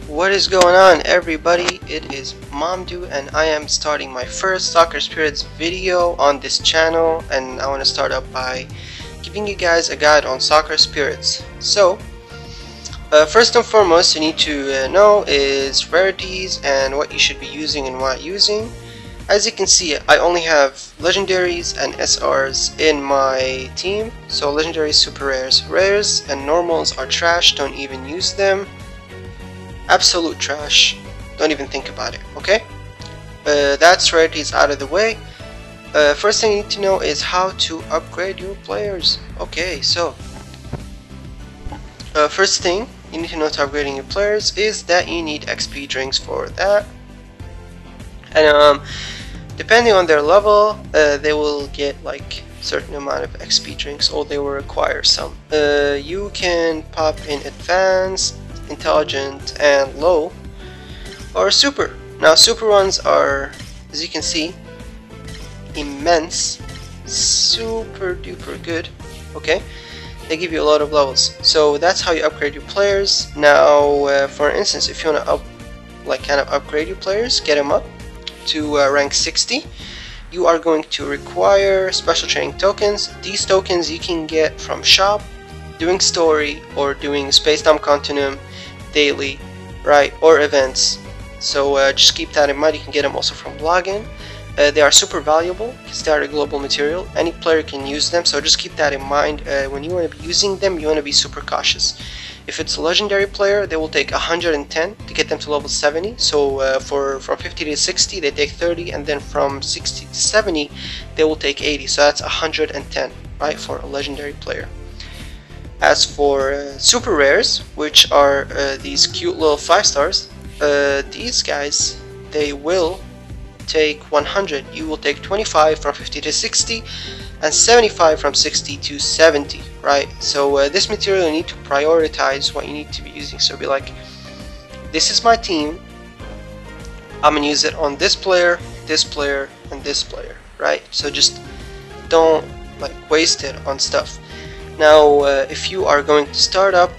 What is going on, everybody? It is Mamdu and I am starting my first Soccer Spirits video on this channel, and I want to start up by giving you guys a guide on Soccer Spirits. So first and foremost, you need to know is rarities and what you should be using and not using. As you can see, I only have legendaries and SRs in my team. So legendaries, super rares. Rares and normals are trash, don't even use them. Absolute trash, don't even think about it, okay? That's rarities out of the way. First thing you need to know is how to upgrade your players. Okay, so first thing you need to know to upgrading your players is that you need XP drinks for that. And depending on their level, they will get like certain amount of XP drinks, or they will require some. You can pop in advanced, intelligent, and low, or super. Now super ones are, as you can see, immense, super duper good. Okay, they give you a lot of levels, so that's how you upgrade your players. Now for instance, if you want to kind of upgrade your players, get them up to rank 60, you are going to require special training tokens. These tokens you can get from shop, doing story, or doing Space Dome Continuum daily, right, or events. So just keep that in mind. You can get them also from login. They are super valuable because they are a global material. Any player can use them, so just keep that in mind. When you want to be using them, you want to be super cautious. If it's a legendary player, they will take 110 to get them to level 70. So from 50 to 60 they take 30, and then from 60 to 70 they will take 80. So that's 110, right, for a legendary player. As for super rares, which are these cute little 5 stars, these guys, they will take 100. You will take 25 from 50 to 60 and 75 from 60 to 70, right? So this material, you need to prioritize what you need to be using. So be like, this is my team, I'm gonna use it on this player, and this player, right? So just don't waste it on stuff. Now if you are going to start up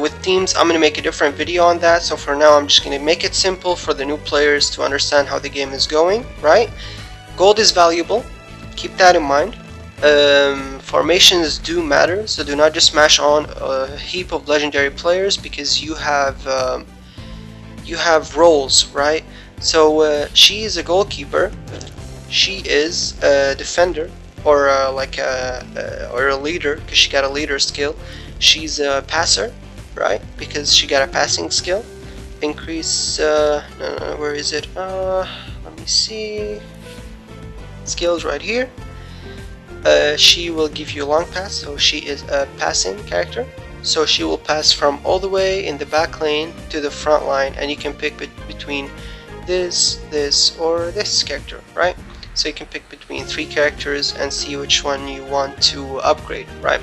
with teams, I'm going to make a different video on that. So for now I'm just going to make it simple for the new players to understand how the game is going, right? Gold is valuable, keep that in mind. Formations do matter, so do not just smash on a heap of legendary players, because you have roles, right? So she is a goalkeeper, she is a defender, or or a leader, because she got a leader skill. She's a passer, right, because she got a passing skill. Increase where is it? Let me see. Skills right here. She will give you a long pass, so she is a passing character. So she will pass from all the way in the back lane to the front line, and you can pick between this, or this character, right? So you can pick between 3 characters and see which one you want to upgrade, right?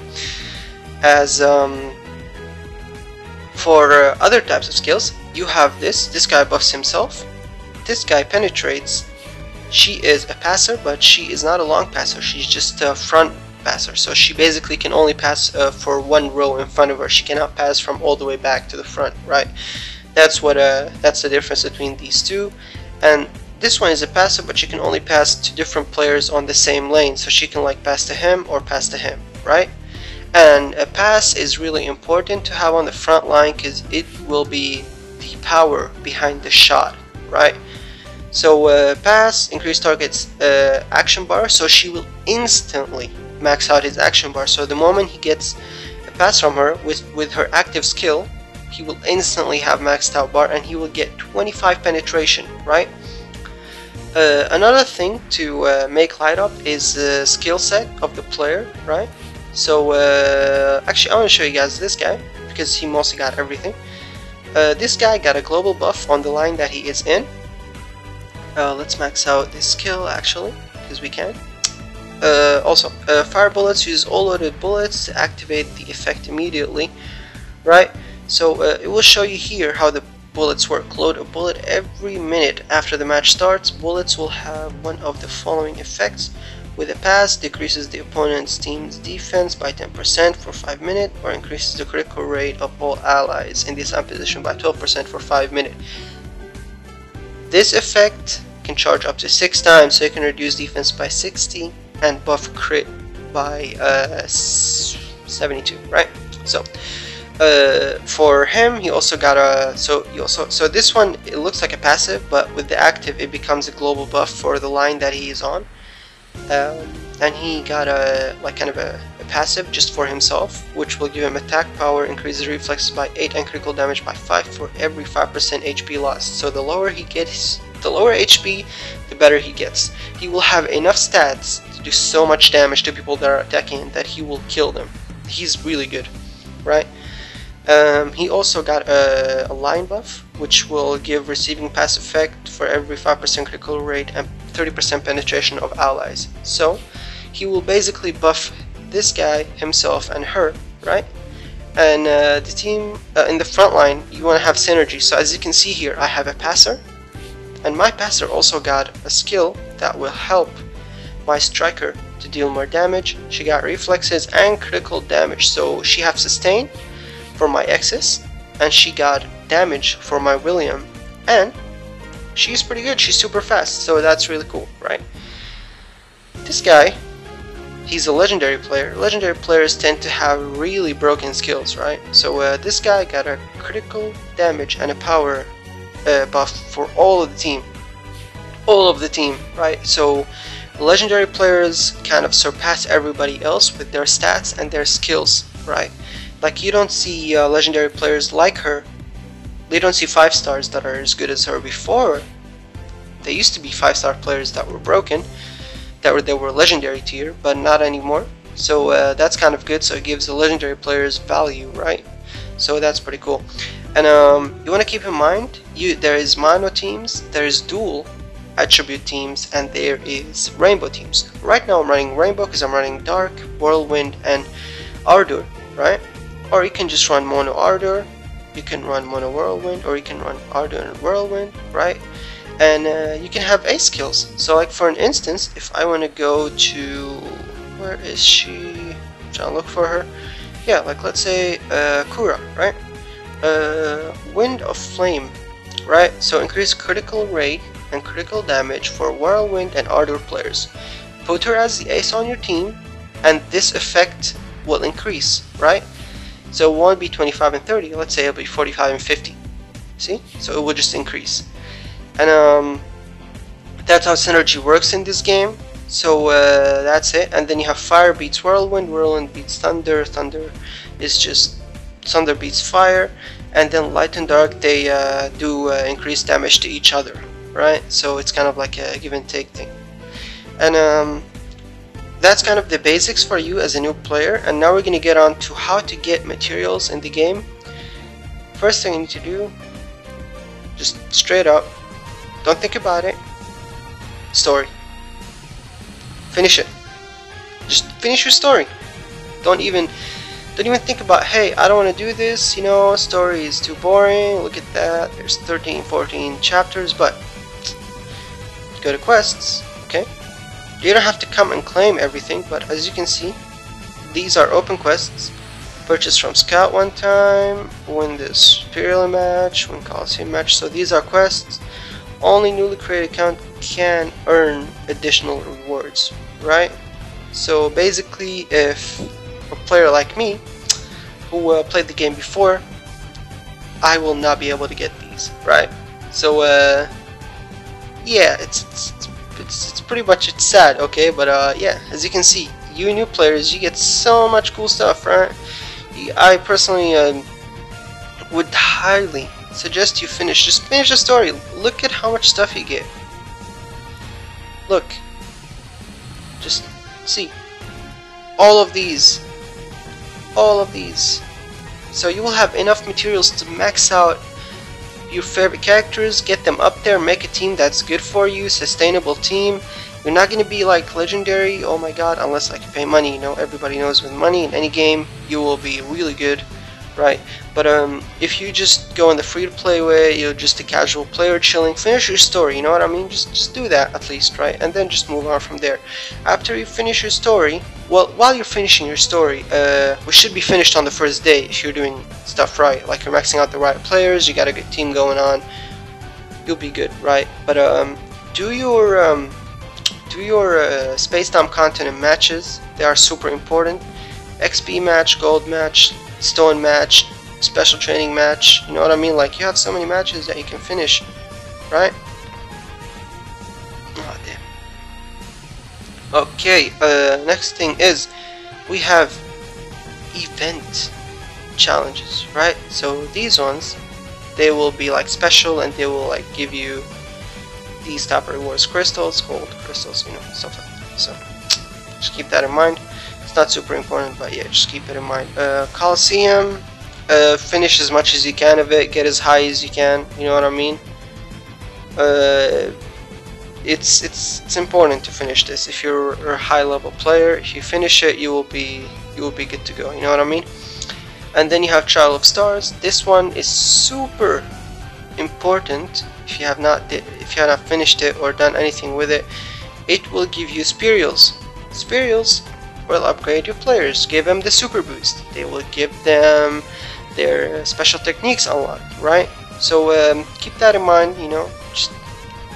As for other types of skills, you have this guy buffs himself, this guy penetrates. She is a passer, but she is not a long passer, she's just a front passer. So she basically can only pass for 1 row in front of her. She cannot pass from all the way back to the front, right? That's the difference between these two. And this one is a passer, but she can only pass to different players on the same lane, so she can pass to him or pass to him, right? And a pass is really important to have on the front line, because it will be the power behind the shot, right? So pass, increase target's action bar, so she will instantly max out his action bar. So the moment he gets a pass from her with her active skill, he will instantly have maxed out bar, and he will get 25 penetration, right? Another thing to make light up is the skill set of the player, right? So actually I want to show you guys this guy, because he mostly got everything. This guy got a global buff on the line that he is in. Let's max out this skill actually, because we can. Also, fire bullets, use all loaded bullets to activate the effect immediately, right? So it will show you here how the bullets work. Load a bullet every minute after the match starts. Bullets will have one of the following effects: with a pass, decreases the opponent's team's defense by 10% for 5 minutes, or increases the critical rate of all allies in the assigned position by 12% for 5 minutes. This effect can charge up to 6 times, so you can reduce defense by 60 and buff crit by 72, right? So for him, he also got a so this one, it looks like a passive, but with the active it becomes a global buff for the line that he is on. And he got a kind of a passive just for himself, which will give him attack power, increases reflexes by 8 and critical damage by 5 for every 5% HP lost. So the lower he gets, the lower HP, the better he gets. He will have enough stats to do so much damage to people that are attacking that he will kill them. He's really good, right? He also got a line buff, which will give receiving pass effect for every 5% critical rate and 30% penetration of allies. So he will basically buff this guy, himself, and her, right? And the team in the front line, you want to have synergy. So as you can see here, I have a passer, and my passer also got a skill that will help my striker to deal more damage. She got reflexes and critical damage, so she has sustain for my Exis, and she got damage for my William, and she's pretty good. She's super fast, so that's really cool, right? This guy, he's a legendary player. Legendary players tend to have really broken skills, right? So this guy got a critical damage and a power buff for all of the team, right? So legendary players kind of surpass everybody else with their stats and their skills, right? Like, you don't see legendary players like her. They don't see 5 stars that are as good as her before. They used to be 5-star players that were broken, that were legendary tier, but not anymore. So that's kind of good. So it gives the legendary players value, right? So that's pretty cool. And you want to keep in mind, there is mono teams, there is dual attribute teams, and there is rainbow teams. Right now I'm running rainbow because I'm running dark, whirlwind, and ardor, right? Or you can just run mono ardor, you can run mono whirlwind, or you can run ardor and whirlwind, right? And you can have ace skills. So like, for an instance, if I want to go to, where is she? I'm trying to look for her. Yeah, like let's say Kura, right? Wind of Flame, right? So increase critical rate and critical damage for whirlwind and ardor players. Put her as the ace on your team, and this effect will increase, right? So it won't be 25 and 30, let's say it'll be 45 and 50. See? So it will just increase. And that's how synergy works in this game. So that's it. And then you have fire beats whirlwind, whirlwind beats thunder, thunder is just thunder beats fire, and then light and dark, they do increase damage to each other, right? So it's kind of like a give and take thing. And that's kind of the basics for you as a new player. And now we're going to get on to how to get materials in the game. First thing you need to do, just straight up, don't think about it, story. Finish it. Just finish your story. Don't even think about, hey, I don't want to do this, you know, story is too boring, look at that, there's 13, 14 chapters. But go to quests, okay? You don't have to come and claim everything, but as you can see, these are open quests. Purchase from Scout one time, win this Imperial match, win Coliseum match. So these are quests. Only newly created account can earn additional rewards, right? So basically, if a player like me, who played the game before, I will not be able to get these, right? So yeah, it's pretty much, it's sad, okay? But yeah, as you can see, you new players, you get so much cool stuff, right? I personally would highly suggest you just finish the story. Look at how much stuff you get. Look, just see all of these. So you will have enough materials to max out your favorite characters, get them up there, make a team that's good for you, sustainable team. You're not going to be like legendary, oh my god, unless like you pay money. You know, everybody knows with money in any game you will be really good, right? But if you just go in the free-to-play way, you're just a casual player chilling, finish your story, you know what I mean? Just do that at least, right? And then just move on from there. After you finish your story, well, while you're finishing your story, we should be finished on the first day if you're doing stuff right, like you're maxing out the right players, you got a good team going on, you'll be good, right? But do your Space Dom content and matches. They are super important. XP match, gold match, stone match, special training match, you know what I mean? Like, you have so many matches that you can finish, right? Oh damn. Okay, next thing is we have event challenges, right? So these ones, they will be like special, and they will like give you these type of rewards: crystals, gold, crystals, you know, stuff like that. So just keep that in mind. It's not super important, but yeah, just keep it in mind. Coliseum, finish as much as you can of it, get as high as you can, you know what I mean? It's important to finish this. If you're a high level player, if you finish it, you will be good to go, you know what I mean? And then you have Trial of Stars. This one is super important. If you have not finished it or done anything with it, it will give you Spirials. Spirials will upgrade your players, give them the super boost. They will give them their special techniques unlocked, right? So keep that in mind, you know,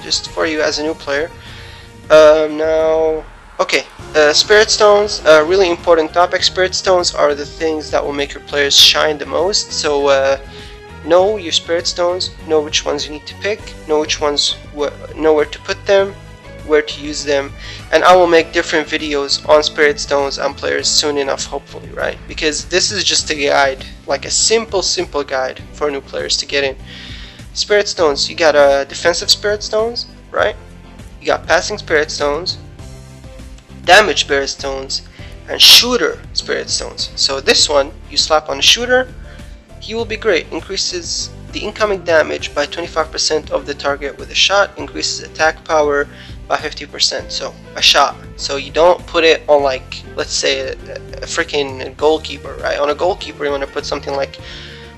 just for you as a new player. Now, okay, Spirit Stones, really important topic. Spirit Stones are the things that will make your players shine the most. So know your Spirit Stones, know which ones you need to pick, know which ones, know where to put them, where to use them, and I will make different videos on Spirit Stones and players soon enough, hopefully, right? Because this is just a guide, like a simple guide for new players to get in. Spirit Stones, you got defensive Spirit Stones, right? You got passing Spirit Stones, damage Spirit Stones, and shooter Spirit Stones. So this one, you slap on a shooter, he will be great. Increases the incoming damage by 25% of the target with a shot, increases attack power by 50%, so a shot. So you don't put it on, like, let's say a freaking goalkeeper, right? On a goalkeeper you want to put something like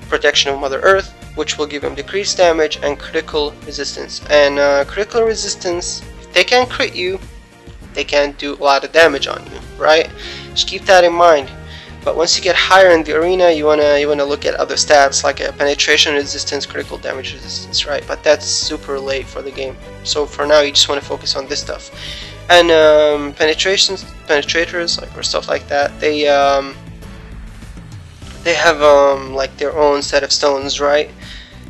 Protection of Mother Earth, which will give him decreased damage and critical resistance. And critical resistance, if they can crit you, they can do a lot of damage on you, right? Just keep that in mind. But once you get higher in the arena, you wanna look at other stats like penetration resistance, critical damage resistance, right? But that's super late for the game. So for now, you just want to focus on this stuff. And penetrators, like, or stuff like that, they have like their own set of stones, right?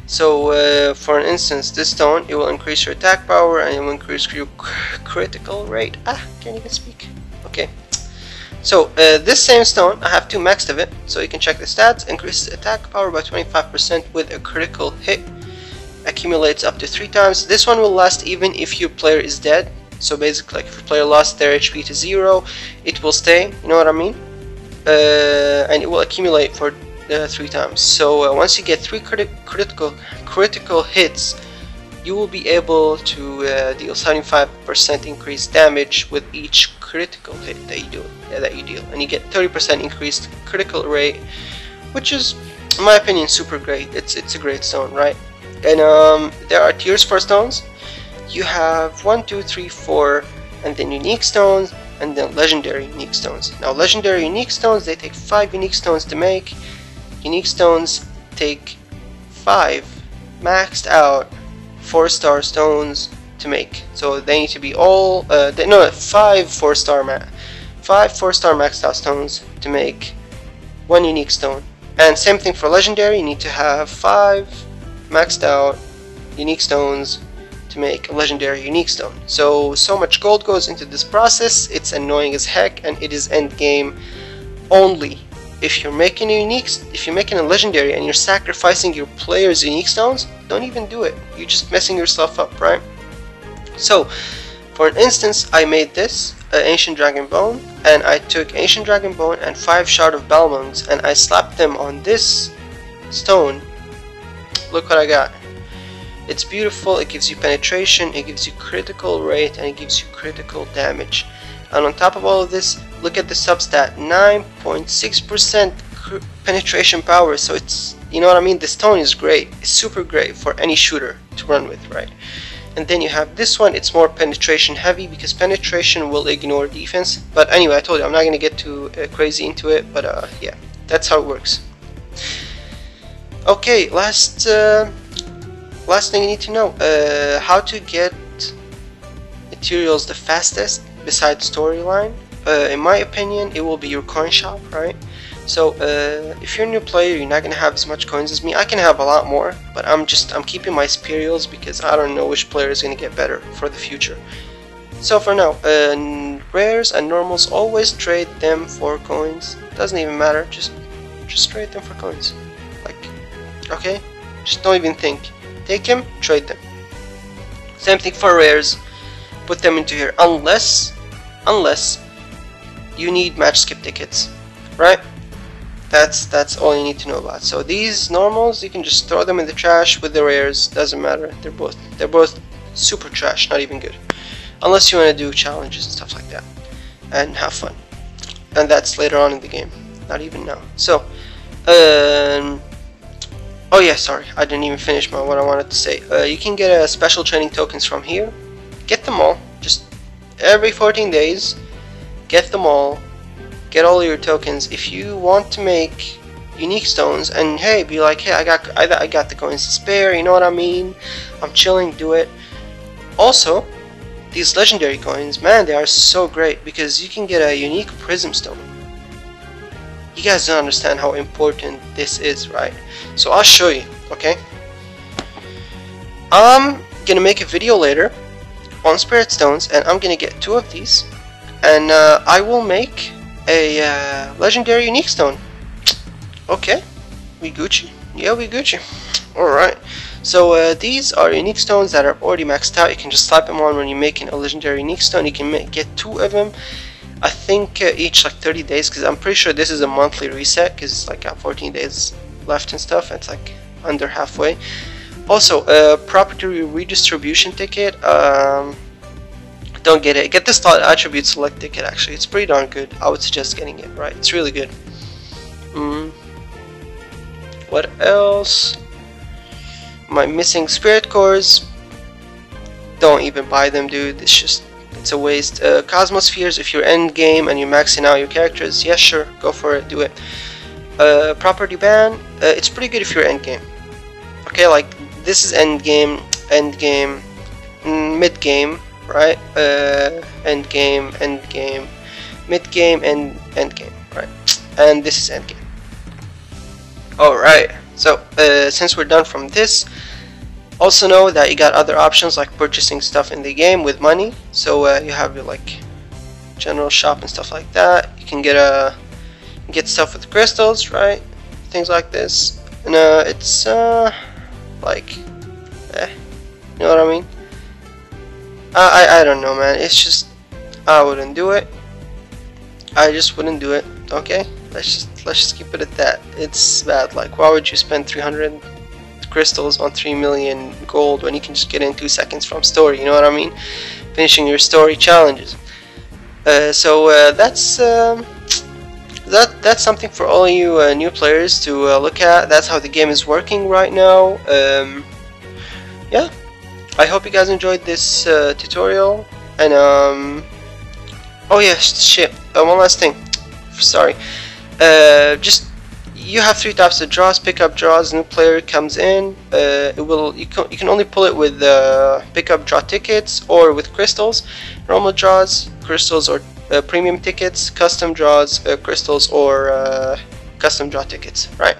So for an instance, this stone, it will increase your attack power and it will increase your critical rate. Can't even speak. Okay. So this same stone, I have 2 maxed of it, so you can check the stats. Increases attack power by 25% with a critical hit. Accumulates up to 3 times. This one will last even if your player is dead. So basically, like, if your player lost their HP to 0, it will stay, you know what I mean? And it will accumulate for 3 times. So once you get 3 critical hits, you will be able to deal 75% increased damage with each critical hit that you deal, and you get 30% increased critical rate, which is, in my opinion, super great. It's a great stone, right? And there are tiers for stones. You have 1, 2, 3, 4, and then unique stones, and then legendary unique stones. Now, legendary unique stones, they take 5 unique stones to make. Unique stones take 5 maxed out 4-star stones to make. So they need to be all 5 4-star maxed out stones to make 1 unique stone. And same thing for legendary, you need to have 5 maxed out unique stones to make a legendary unique stone. So much gold goes into this process. It's annoying as heck, and it is end game only. If you're making a legendary and you're sacrificing your player's unique stones, don't even do it. You're just messing yourself up, right? So, for an instance, I made this Ancient Dragon Bone, and I took Ancient Dragon Bone and 5 Shard of Balmungs, and I slapped them on this stone. Look what I got. It's beautiful. It gives you penetration, it gives you critical rate, and it gives you critical damage. And on top of all of this, look at the substat: 9.6% penetration power, so it's, you know what I mean, the stone is great. It's super great for any shooter to run with, right? And then you have this one, it's more penetration heavy because penetration will ignore defense. But anyway, I told you I'm not gonna get too crazy into it, but yeah, that's how it works. Okay, last thing you need to know, how to get materials the fastest besides storyline. In my opinion, it will be your coin shop, right? So if you're a new player, you're not gonna have as much coins as me. I can have a lot more, but I'm keeping my Spirials because I don't know which player is gonna get better for the future. So for now, rares and normals, always trade them for coins. Doesn't even matter, just trade them for coins. Like, okay, just don't even think. Take them, trade them. Same thing for rares. Put them into here, unless you need match skip tickets, right? That's all you need to know about. So these normals, you can just throw them in the trash with the rares. Doesn't matter. They're both super trash, not even good, unless you want to do challenges and stuff like that and have fun. And that's later on in the game, not even now. So, oh yeah, sorry, I didn't even finish what I wanted to say. You can get special training tokens from here. Get them all. Just every 14 days, get them all. Get all your tokens. If you want to make unique stones and hey, be like, hey, I got the coins to spare, you know what I mean, I'm chilling, do it. Also, these legendary coins, man, they are so great because you can get a unique prism stone. You guys don't understand how important this is, right? So I'll show you, okay? I'm gonna make a video later on spirit stones, and I'm gonna get 2 of these, and I will make a legendary unique stone. Okay, we Gucci. Yeah, we Gucci. Alright, so these are unique stones that are already maxed out. You can just slap them on when you're making a legendary unique stone. You can get 2 of them, I think each like 30 days, because I'm pretty sure this is a monthly reset because it's like 14 days left and stuff. It's like under halfway. Also, property redistribution ticket, don't get it. Get the slot attribute select ticket, actually. It's pretty darn good. I would suggest getting it, right? It's really good. What else? Am I missing spirit cores? Don't even buy them, dude. It's a waste. Cosmospheres, if you're end game and you're maxing out your characters, yes, sure, go for it, do it. Property ban, it's pretty good if you're end game. Okay, like this is end game, mid game, right? End game, mid game, and end game, right? And this is end game. Alright, so since we're done from this, also know that you got other options like purchasing stuff in the game with money. So you have your like general shop and stuff like that. You can get stuff with crystals, right? Things like this, and it's like, you know what I mean? I don't know, man. It's just, I wouldn't do it. I just wouldn't do it. Okay, let's just keep it at that. It's bad. Like, why would you spend 300 crystals on 3 million gold when you can just get in 2 seconds from story? You know what I mean? Finishing your story challenges. So that's something for all you new players to look at. That's how the game is working right now. Yeah, I hope you guys enjoyed this tutorial. And oh yeah, shit. One last thing. Sorry. Just you have 3 types of draws. Pickup draws. New player comes in. You can only pull it with pickup draw tickets or with crystals. Normal draws, crystals, or premium tickets. Custom draws, crystals, or custom draw tickets. Right?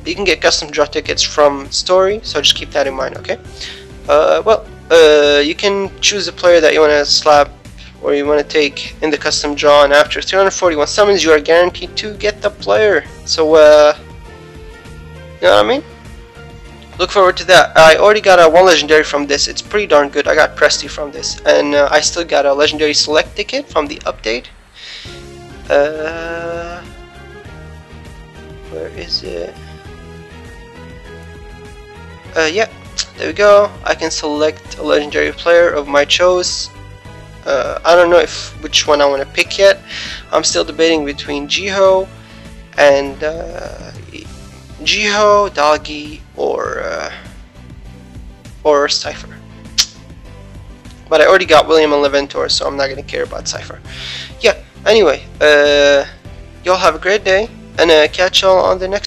You can get custom draw tickets from story, so just keep that in mind. Okay. Well, you can choose a player that you want to slap or you want to take in the custom draw, and after 341 summons you are guaranteed to get the player. So you know what I mean? Look forward to that. I already got a 1 legendary from this. It's pretty darn good. I got Presty from this, and I still got a legendary select ticket from the update. Where is it? Yeah, there we go. I can select a legendary player of my choice. I don't know which one I want to pick yet. I'm still debating between Jiho and Jiho, Doggy, or Cypher. But I already got William and Leventor, so I'm not gonna care about Cypher. Yeah. Anyway, y'all have a great day, and catch y'all on the next